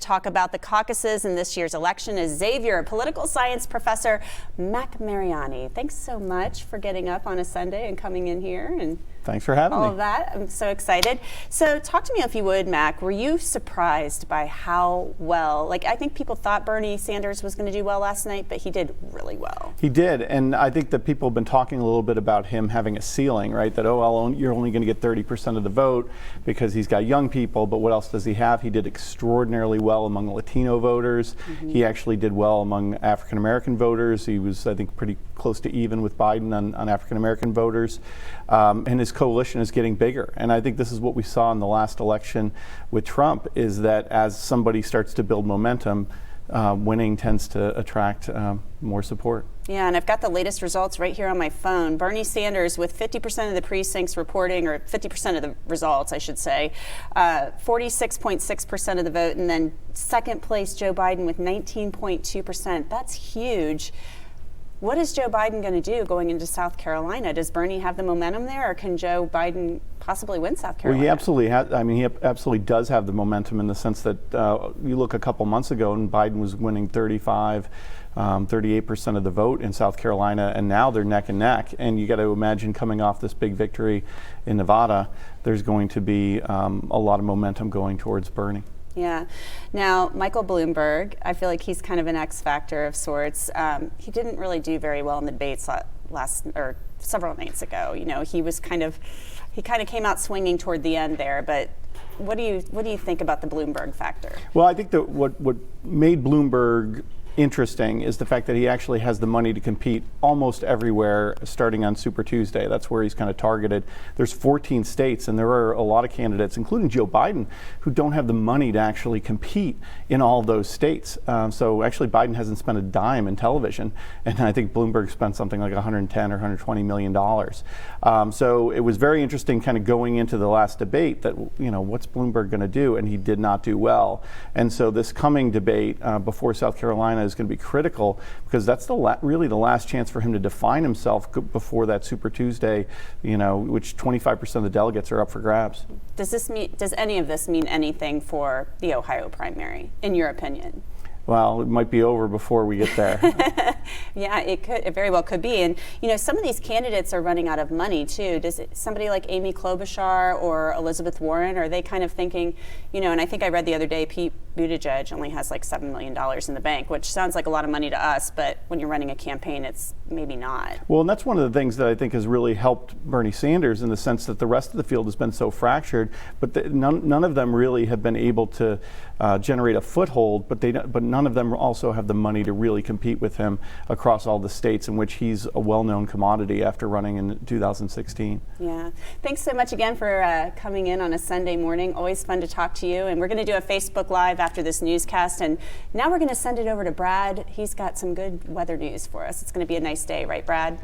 talk about the caucuses in this year's election is Xavier, political science professor Mack Mariani. Thanks so much for getting up on a Sunday and coming in here and thanks for having me. All of that. I'm so excited. So talk to me if you would, Mack. Were you surprised by how well, I think people thought Bernie Sanders was going to do well last night, but he did really well. He did, and I think that people have been talking a little bit about him having a ceiling, right? That, you're only going to get 30% of the vote because he's got young people, but what else does he have? He did extraordinarily well among Latino voters. He actually did well among African-American voters. He was, I think, pretty close to even with Biden on African-American voters. And his coalition is getting bigger. And I think this is what we saw in the last election with Trump, is that as somebody starts to build momentum, winning tends to attract more support. Yeah, and I've got the latest results right here on my phone. Bernie Sanders with 50% of the precincts reporting, or 50% of the results, I should say, 46.6% of the vote, and then second place Joe Biden with 19.2%. That's huge. What is Joe Biden going to do going into South Carolina? Does Bernie have the momentum there, or can Joe Biden possibly win South Carolina? Well, he absolutely has. I mean, he absolutely does have the momentum in the sense that you look a couple months ago and Biden was winning 38% of the vote in South Carolina, and now they're neck and neck. And you got to imagine, coming off this big victory in Nevada, there's going to be a lot of momentum going towards Bernie. Yeah. Now, Michael Bloomberg, I feel like he's kind of an X factor of sorts. He didn't really do very well in the debates several nights ago. You know, he kind of came out swinging toward the end there. But what do you think about the Bloomberg factor? Well, I think that what made Bloomberg interesting is the fact that he actually has the money to compete almost everywhere starting on Super Tuesday. That's where he's kind of targeted. There's 14 states, and there are a lot of candidates, including Joe Biden, who don't have the money to actually compete in all of those states. So actually Biden hasn't spent a dime in television, and I think Bloomberg spent something like $110 or $120 million. So it was very interesting kind of going into the last debate that, what's Bloomberg going to do? And he did not do well. And so this coming debate before South Carolina is going to be critical, because that's really the last chance for him to define himself before that Super Tuesday, which 25% of the delegates are up for grabs. Does any of this mean anything for the Ohio primary, in your opinion? Well, it might be over before we get there. Yeah, it very well could be. And, some of these candidates are running out of money, too. Does somebody like Amy Klobuchar or Elizabeth Warren, are they kind of thinking, and I think I read the other day, Pete Buttigieg only has like $7 million in the bank, which sounds like a lot of money to us, but when you're running a campaign, it's maybe not. Well, and that's one of the things that I think has really helped Bernie Sanders, in the sense that the rest of the field has been so fractured, but none of them really have been able to generate a foothold, but none of them also have the money to really compete with him across all the states in which he's a well-known commodity after running in 2016. Yeah. Thanks so much again for coming in on a Sunday morning. Always fun to talk to you. And we're going to do a Facebook Live after this newscast. And now we're going to send it over to Brad. He's got some good weather news for us. It's going to be a nice day, right, Brad? Yes.